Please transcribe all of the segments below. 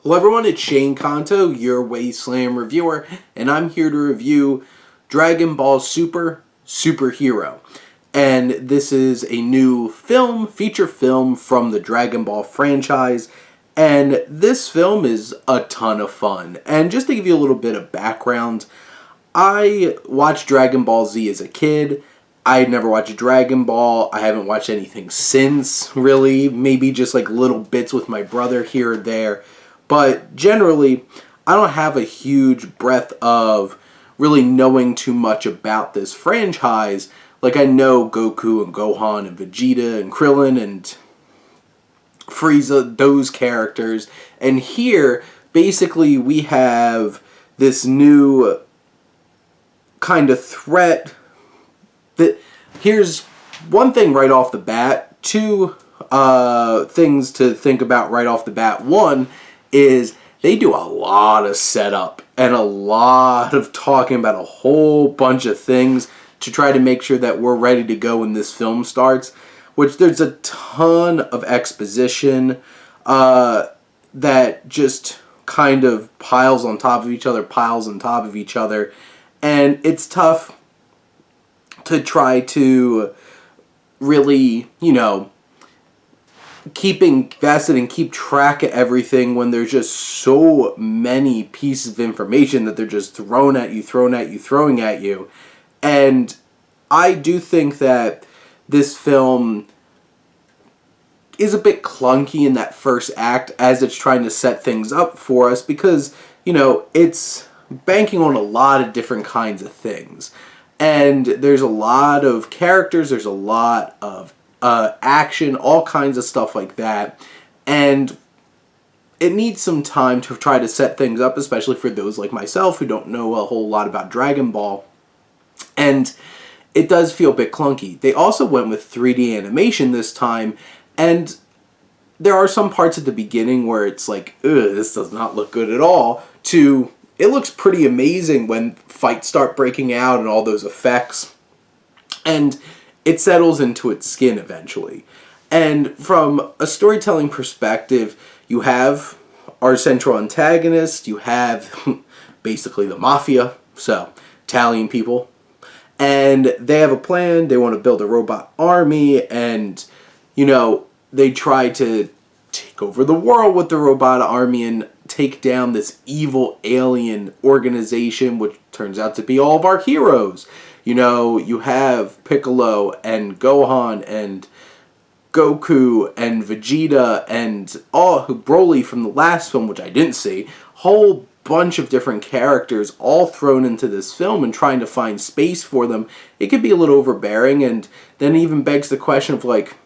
Hello everyone, it's Shane Kanto, your Wasteland reviewer, and I'm here to review Dragon Ball Super Superhero. And this is a new feature film from the Dragon Ball franchise, and this film is a ton of fun. And just to give you a little bit of background, I watched Dragon Ball Z as a kid. I had never watched Dragon Ball. I haven't watched anything since, really. Maybe just like little bits with my brother here or there. But generally, I don't have a huge breadth of really knowing too much about this franchise. Like, I know Goku and Gohan and Vegeta and Krillin and Frieza, those characters. And here, basically, we have this new kind of threat. Here's one thing right off the bat. Two things to think about right off the bat. One is they do a lot of setup and a lot of talking about a whole bunch of things to try to make sure that we're ready to go when this film starts, which there's a ton of exposition that just kind of piles on top of each other, and it's tough to try to really, keep invested and keep track of everything when there's just so many pieces of information that they're just throwing at you. And I do think that this film is a bit clunky in that first act as it's trying to set things up for us because, it's banking on a lot of different kinds of things. And there's a lot of characters, there's a lot of action, all kinds of stuff like that. And it needs some time to try to set things up, especially for those like myself who don't know a whole lot about Dragon Ball. And it does feel a bit clunky. They also went with 3D animation this time, and there are some parts at the beginning where it's like, ugh, this does not look good at all, to it looks pretty amazing when fights start breaking out and all those effects. And it settles into its skin eventually. And from a storytelling perspective, you have our central antagonist, you have basically the mafia, so Italian people. And they have a plan, they want to build a robot army, and, they try to take over the world with the robot army and take down this evil alien organization, which turns out to be all of our heroes. You have Piccolo and Gohan and Goku and Vegeta and Broly from the last film, which I didn't see. Whole bunch of different characters all thrown into this film and trying to find space for them. It could be a little overbearing, and then even begs the question of, like,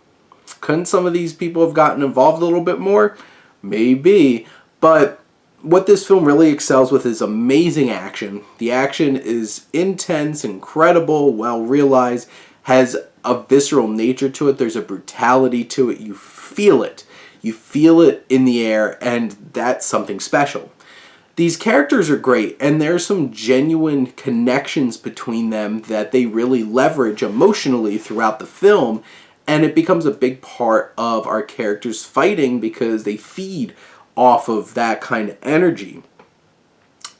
couldn't some of these people have gotten involved a little bit more? Maybe. But what this film really excels with is amazing action. The action is intense, incredible, well realized, has a visceral nature to it. There's a brutality to it. You feel it. You feel it in the air, and that's something special. These characters are great, and there's some genuine connections between them that they really leverage emotionally throughout the film, and it becomes a big part of our characters fighting because they feed off of that kind of energy.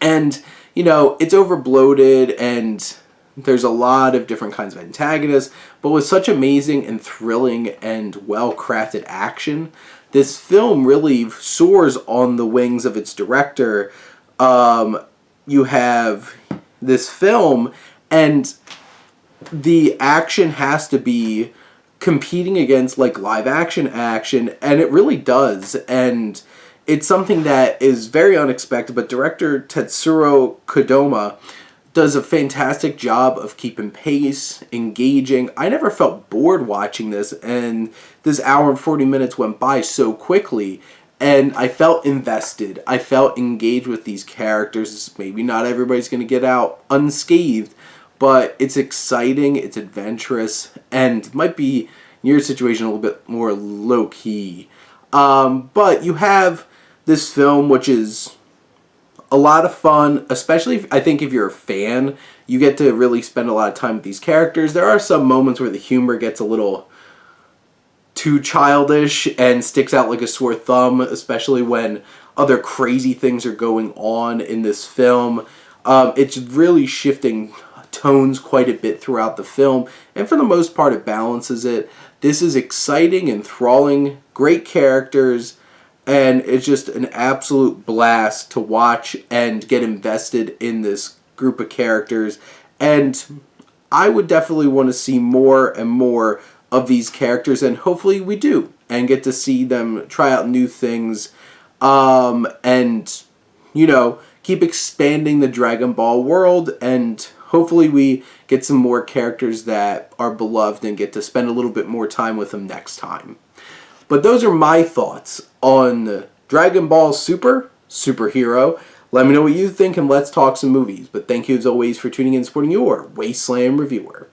And, it's overbloated and there's a lot of different kinds of antagonists, but with such amazing and thrilling and well-crafted action, this film really soars on the wings of its director. You have this film, and the action has to be competing against, like, live action, and it really does. And it's something that is very unexpected, but director Tetsuro Kodama does a fantastic job of keeping pace, engaging. I never felt bored watching this, and this hour and 40 minutes went by so quickly, and I felt invested. I felt engaged with these characters. Maybe not everybody's going to get out unscathed, but it's exciting, it's adventurous, and might be, in your situation, a little bit more low-key. But you have this film, which is a lot of fun, especially I think if you're a fan, you get to really spend a lot of time with these characters. There are some moments where the humor gets a little too childish and sticks out like a sore thumb, especially when other crazy things are going on in this film. It's really shifting tones quite a bit throughout the film, and for the most part it balances it. This is exciting, enthralling, great characters, and it's just an absolute blast to watch and get invested in this group of characters. And I would definitely want to see more and more of these characters, and hopefully we do, and get to see them try out new things, and, you know, keep expanding the Dragon Ball world, and hopefully we get some more characters that are beloved and get to spend a little bit more time with them next time. But those are my thoughts on Dragon Ball Super, Superhero. Let me know what you think, and let's talk some movies. But thank you as always for tuning in and supporting your Wasteland Reviewer.